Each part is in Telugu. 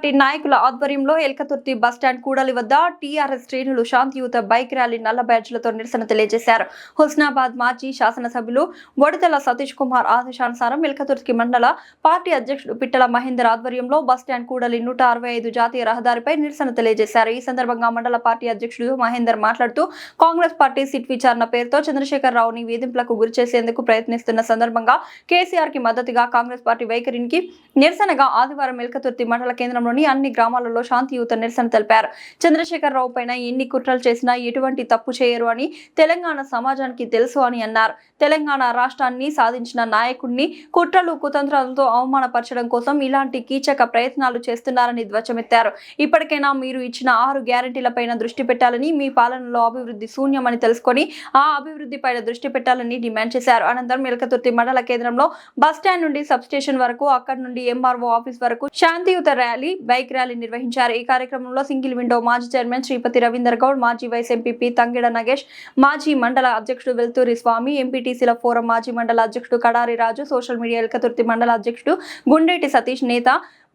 పార్టీ నాయకుల ఆధ్వర్యంలో ఎల్కతుర్తి బస్టాండ్ కూడలి వద్ద టీఆర్ఎస్ శ్రేణులు శాంతియుత బైక్ ర్యాలీ నల్ల బ్యాడ్జ్లతో నిరసన తెలియజేశారు. హుస్నాబాద్ మాజీ శాసనసభ్యులు బొడితెల సతీష్ కుమార్ ఆదేశానుసారం ఎల్కతుర్తి మండల పార్టీ అధ్యక్షుడు పిట్టల మహేందర్ ఆధ్వర్యంలో బస్టాండ్ కూడలి 165 జాతీయ రహదారిపై నిరసన తెలియజేశారు. ఈ సందర్భంగా మండల పార్టీ అధ్యక్షుడు మహేందర్ మాట్లాడుతూ కాంగ్రెస్ పార్టీ సిట్ విచారణ పేరుతో చంద్రశేఖర్ రావుని వేధింపులకు గురిచేసేందుకు ప్రయత్నిస్తున్న సందర్భంగా కేసీఆర్ కి మద్దతుగా కాంగ్రెస్ పార్టీ వైఖరికి నిరసనగా ఆదివారం ఎల్కతుర్తి మండల కేంద్రంలోని అన్ని గ్రామాలలో శాంతియుత నిరసన తెలిపారు. చంద్రశేఖర్ రావు పైన ఎన్ని కుట్రలు చేసినా ఎటువంటి తప్పు చేయరు అని తెలంగాణ సమాజానికి తెలుసు అని అన్నారు. తెలంగాణ రాష్ట్రాన్ని సాధించిన నాయకుడిని కుట్రలు కుతంత్రాలతో అవమానపరచడం కోసం ఇలాంటి కీచక ప్రయత్నాలు చేస్తున్నారని ధ్వజమెత్తారు. ఇప్పటికైనా మీరు ఇచ్చిన 6 గ్యారెంటీలపైన దృష్టి పెట్టాలని, మీ పాలనలో అభివృద్ధి శూన్యమని తెలుసుకొని ఆ అభివృద్ధి పైన దృష్టి పెట్టాలని డిమాండ్ చేశారు. అనంతరం ఎల్కతుర్తి మండల కేంద్రంలో బస్టాండ్ నుండి సబ్ స్టేషన్ వరకు, అక్కడి నుండి ఎంఆర్ఓ ఆఫీస్ వరకు శాంతియుత ర్యాలీ, బైక్ ర్యాలీ నిర్వహించారు. ఈ కార్యక్రమంలో సింగిల్ విండో మాజీ చైర్మన్ శ్రీపతి రవీందర్ గౌడ్, మాజీ వైస్ ఎంపీపీ తంగెడ నగేష్, మాజీ మండల అధ్యక్షుడు వెల్తూరి స్వామి, ఎంపీటీసీల ఫోరం మాజీ మండల అధ్యక్షుడు కడారి రాజు, సోషల్ మీడియా ఎల్కతుర్తి మండల అధ్యక్షుడు గుండేటి సతీష్, నేత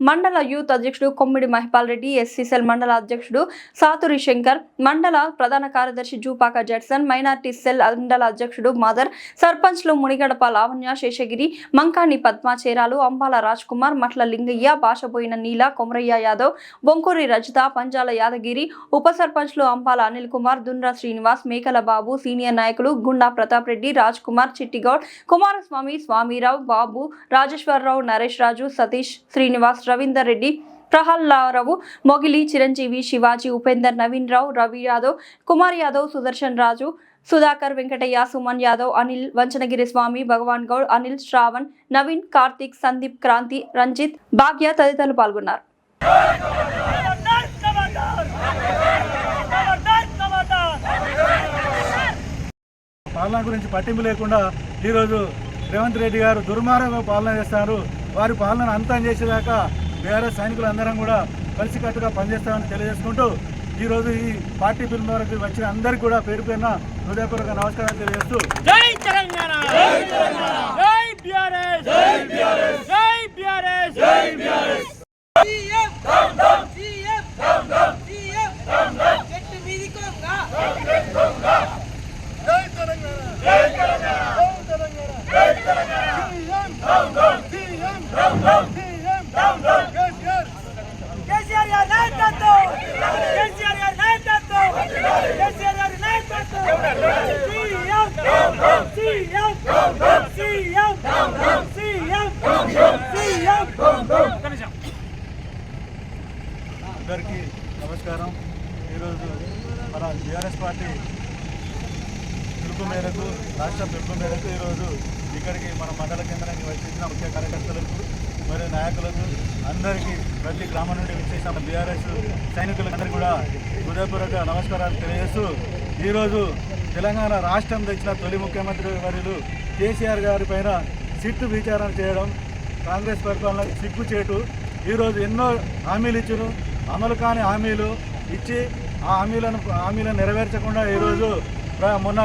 మండల యూత్ అధ్యక్షుడు కొమ్మిడి మహిపాల్ రెడ్డి, ఎస్సీసెల్ మండల అధ్యక్షుడు సాతురి శంకర్, మండల ప్రధాన కార్యదర్శి జూపాక జడ్సన్, మైనార్టీ సెల్ మండల అధ్యక్షుడు మదర్, సర్పంచ్లు మునిగడప లావణ్య, శేషగిరి, మంకాని పద్మ చేరాలు, అంబాల రాజ్ కుమార్, మట్ల లింగయ్య, భాషపోయిన నీల, కొమరయ్య యాదవ్, బొంకూరి రజిత, పంజాల యాదగిరి, ఉప సర్పంచ్లు అంబాల అనిల్ కుమార్, దున్రా శ్రీనివాస్, మేకల బాబు, సీనియర్ నాయకులు గుండా ప్రతాప్ రెడ్డి, రాజ్ కుమార్, చిట్టిగౌడ్, కుమారస్వామి, స్వామిరావు, బాబు, రాజేశ్వరరావు, నరేష్ రాజు, సతీష్, శ్రీనివాస్, రవీందర్ రెడ్డి, ప్రహ్లాదరావు, మొగిలి, చిరంజీవి, శివాజీ, ఉపేందర్, నవీన్ రావు, రవి యాదవ్, కుమార్ యాదవ్, సుదర్శన్ రాజు, సుధాకర్, వెంకటయ్య, సుమన్ యాదవ్, అనిల్, వంచనగిరి స్వామి, భగవాన్ గౌడ్, అనిల్, శ్రావణ్, నవీన్, కార్తీక్, సందీప్, క్రాంతి, రంజిత్, భాగ్య తదితరులు పాల్గొన్నారు. పాలన గురించి పట్టింపు లేకుండా ఈరోజు రేవంత్ రెడ్డి గారు దుర్మార్గంగా పాలన చేస్తారు. వారి పాలనను అంతం చేసేదాకా బీఆర్ఎస్ సైనికులందరం కూడా కలిసికట్టుగా పనిచేస్తామని తెలియజేసుకుంటూ ఈరోజు ఈ పార్టీ పిలుపు వరకు వచ్చిన అందరికీ కూడా పేరు పేరున హృదయపూర్వక నమస్కారాలు తెలియజేస్తూ జై తెలంగాణ, జై తెలంగాణ, జై బీఆర్ఎస్, జై బీఆర్ఎస్, జై బీఆర్ఎస్, జై BRS. CM down down, CM down down, CM down down, చెట్టు మీదికోంగా మీదికోంగా. జై తెలంగాణ, జై తెలంగాణ, జై తెలంగాణ, జై Telangana. CM down down, CM down down, CM down down. KCR గారి నాయకత్వం, కేసీఆర్ గారి నాయకత్వం, కేసీఆర్ గారి నాయకత్వం. CM down down, CM down down, CM down down, CM down down, CM down down. అందరికీ నమస్కారం. ఈరోజు మన బీఆర్ఎస్ పార్టీ పిలుపు మేరకు, రాష్ట్ర పిలుపు మేరకు ఈరోజు ఇక్కడికి మన మండల కేంద్రానికి వచ్చేసిన ముఖ్య కార్యకర్తలకు మరియు నాయకులకు అందరికీ ప్రతి గ్రామం నుండి విచ్చేసిన బీఆర్ఎస్ సైనికులందరికీ కూడా హృదయపూర్వక నమస్కారాలు తెలియజేస్తూ ఈరోజు తెలంగాణ రాష్ట్రం తెచ్చిన తొలి ముఖ్యమంత్రి వర్యులు కేసీఆర్ గారి పైన సిట్టు విచారణ చేయడం కాంగ్రెస్ పరిపాలన సిగ్గుచేటు. ఈరోజు ఎన్నో హామీలు ఇచ్చారు, అమలు కాని హామీలు ఇచ్చి ఆ హామీలను నెరవేర్చకుండా ఈరోజు మొన్న